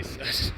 delicious.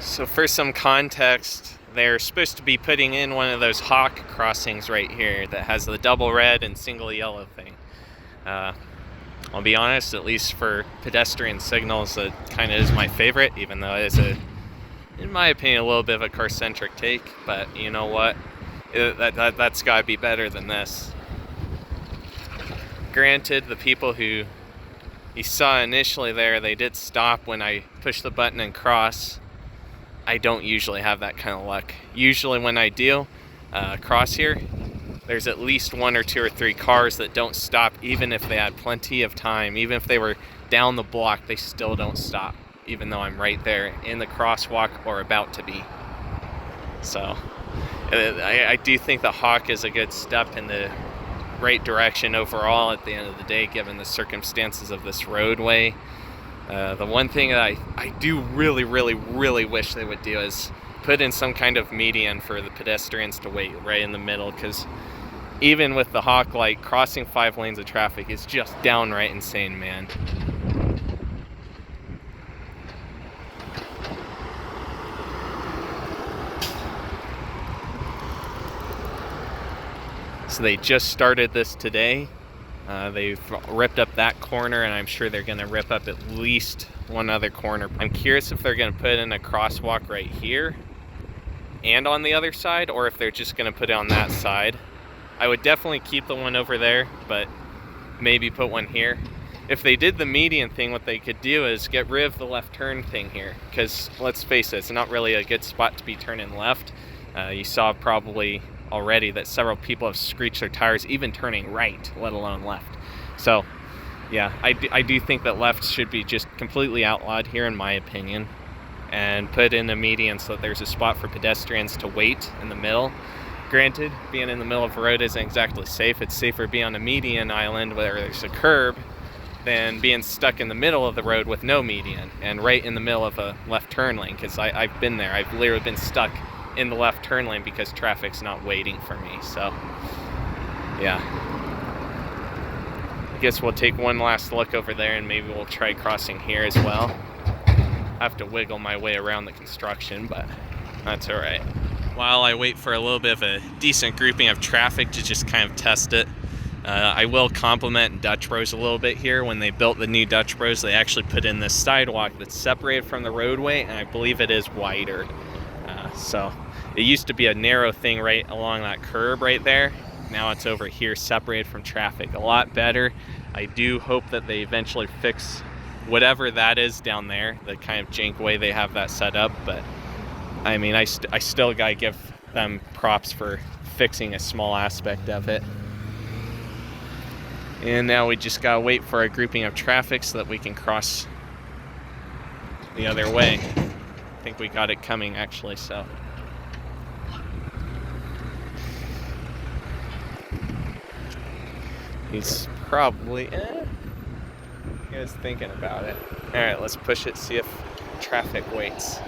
So for some context, they're supposed to be putting in one of those hawk crossings right here that has the double red and single yellow thing. I'll be honest, at least for pedestrian signals, that kind of is my favorite, even though it is, in my opinion, a little bit of a car-centric take. But you know what? That's got to be better than this. Granted, the people who you saw initially there, they did stop when I pushed the button and cross. I don't usually have that kind of luck. Usually when I do cross here, there's at least 1 or 2 or 3 cars that don't stop, even if they had plenty of time. Even if they were down the block, they still don't stop, even though I'm right there in the crosswalk or about to be. So I do think the hawk is a good step in the right direction overall at the end of the day, given the circumstances of this roadway. The one thing that I do really wish they would do is put in some kind of median for the pedestrians to wait right in the middle, because even with the hawk light, crossing 5 lanes of traffic is just downright insane, man. So they just started this today. They've ripped up that corner, and I'm sure they're going to rip up at least one other corner. I'm curious if they're going to put in a crosswalk right here and on the other side, or if they're just going to put it on that side. I would definitely keep the one over there, but maybe put one here. If they did the median thing, what they could do is get rid of the left turn thing here, because let's face it, it's not really a good spot to be turning left. You saw probably already that several people have screeched their tires even turning right, let alone left. So yeah, I do think that left should be just completely outlawed here, in my opinion, and put in a median so that there's a spot for pedestrians to wait in the middle. Granted, being in the middle of a road isn't exactly safe. It's safer being on a median island where there's a curb than being stuck in the middle of the road with no median and right in the middle of a left turn lane, because I've been there. I've literally been stuck in the left turn lane because traffic's not waiting for me. So yeah, I guess we'll take one last look over there, and maybe we'll try crossing here as well. I have to wiggle my way around the construction, but that's all right. While I wait for a little bit of a decent grouping of traffic to just kind of test it, I will compliment Dutch Bros a little bit here. When they built the new Dutch Bros, they actually put in this sidewalk that's separated from the roadway, and I believe it is wider. So it used to be a narrow thing right along that curb right there. Now it's over here separated from traffic. A lot better. I do hope that they eventually fix whatever that is down there, the kind of jank way they have that set up. But I mean, I still gotta give them props for fixing a small aspect of it. And now we just gotta wait for a grouping of traffic so that we can cross the other way. I think we got it coming, actually, so. He's probably, he was thinking about it. All right, let's push it, see if traffic waits.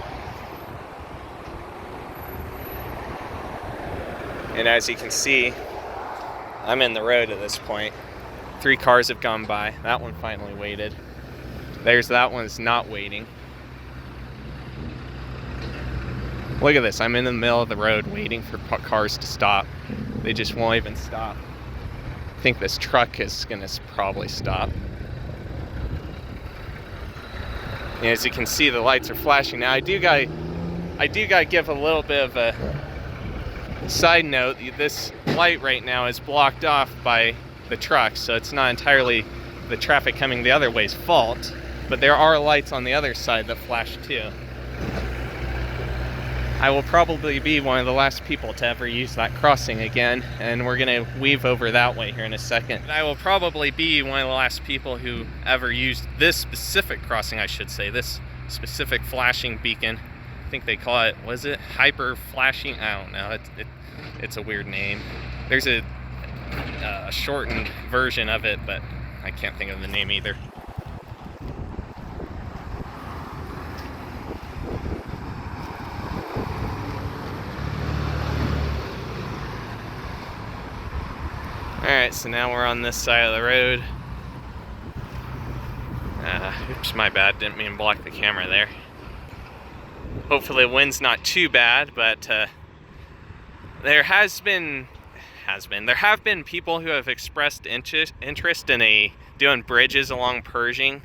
And as you can see, I'm in the road at this point. 3 cars have gone by. That one finally waited. There's that one's not waiting. Look at this, I'm in the middle of the road waiting for cars to stop. They just won't even stop. I think this truck is gonna probably stop. And as you can see, the lights are flashing. Now I do gotta give a little bit of a side note. This light right now is blocked off by the truck, so it's not entirely the traffic coming the other way's fault, but there are lights on the other side that flash too. I will probably be one of the last people to ever use that crossing again, and we're gonna weave over that way here in a second. I will probably be one of the last people who ever used this specific crossing, I should say, this specific flashing beacon. I think they call it, was it hyper flashing? I don't know, it's a weird name. There's a shortened version of it, but I can't think of the name either. Alright, so now we're on this side of the road. Oops, my bad, didn't mean to block the camera there. Hopefully the wind's not too bad, but there have been people who have expressed interest in doing bridges along Pershing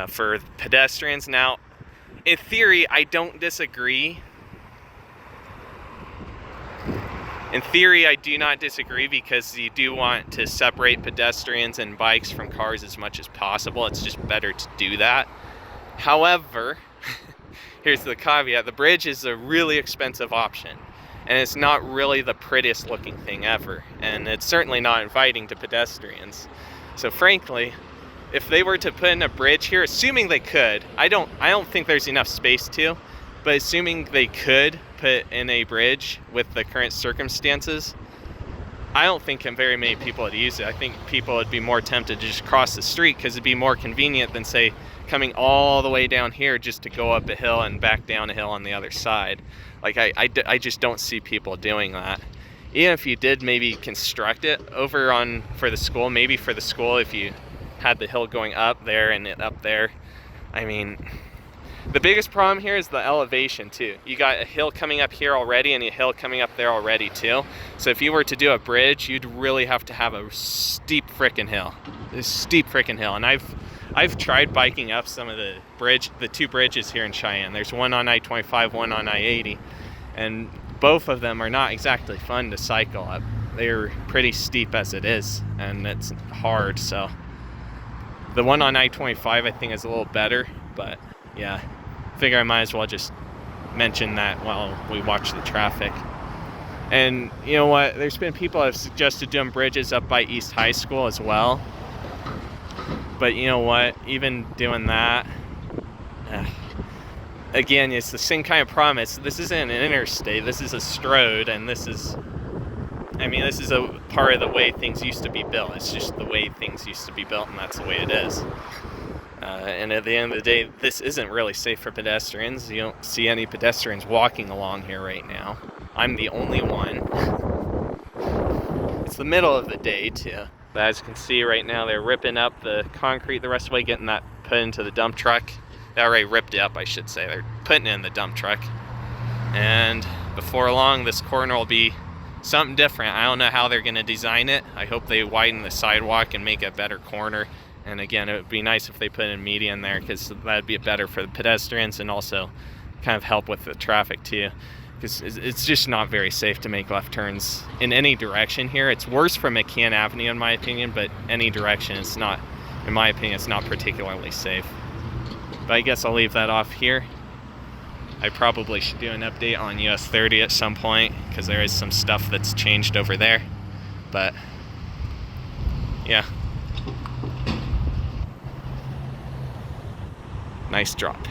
for pedestrians. Now, in theory, I don't disagree. In theory, I do not disagree, because you do want to separate pedestrians and bikes from cars as much as possible. It's just better to do that. However, here's the caveat: the bridge is a really expensive option, and it's not really the prettiest looking thing ever, and it's certainly not inviting to pedestrians. So frankly, if they were to put in a bridge here, assuming they could, I don't think there's enough space to, but assuming they could put in a bridge with the current circumstances, I don't think very many people would use it. I think people would be more tempted to just cross the street, because it'd be more convenient than, say, coming all the way down here just to go up a hill and back down a hill on the other side. Like, I just don't see people doing that. Even if you did maybe construct it over on for the school, maybe for the school, if you had the hill going up there and it up there. I mean, the biggest problem here is the elevation too. You got a hill coming up here already and a hill coming up there already too. So if you were to do a bridge, you'd really have to have a steep frickin' hill. A steep frickin' hill. And I've tried biking up some of the two bridges here in Cheyenne. There's one on I-25, one on I-80, and both of them are not exactly fun to cycle up. They're pretty steep as it is, and it's hard. So the one on I-25 I think is a little better, but yeah, figure I might as well just mention that while we watch the traffic. And you know what? There's been people that have suggested doing bridges up by East High School as well. But you know what? Even doing that, again, it's the same kind of problem. This isn't an interstate. This is a Strode, and this is a part of the way things used to be built. It's just the way things used to be built, and that's the way it is. And at the end of the day, this isn't really safe for pedestrians. You don't see any pedestrians walking along here right now. I'm the only one. It's the middle of the day too. But as you can see right now, they're ripping up the concrete the rest of the way, getting that put into the dump truck. They already ripped it up, I should say. They're putting it in the dump truck. And before long, this corner will be something different. I don't know how they're gonna design it. I hope they widen the sidewalk and make a better corner. And again, it would be nice if they put in median there, because that'd be better for the pedestrians and also kind of help with the traffic too. Because it's just not very safe to make left turns in any direction here. It's worse from McKeon Avenue in my opinion, but any direction, it's not, in my opinion, it's not particularly safe. But I guess I'll leave that off here. I probably should do an update on US 30 at some point, because there is some stuff that's changed over there. But yeah. Nice drop.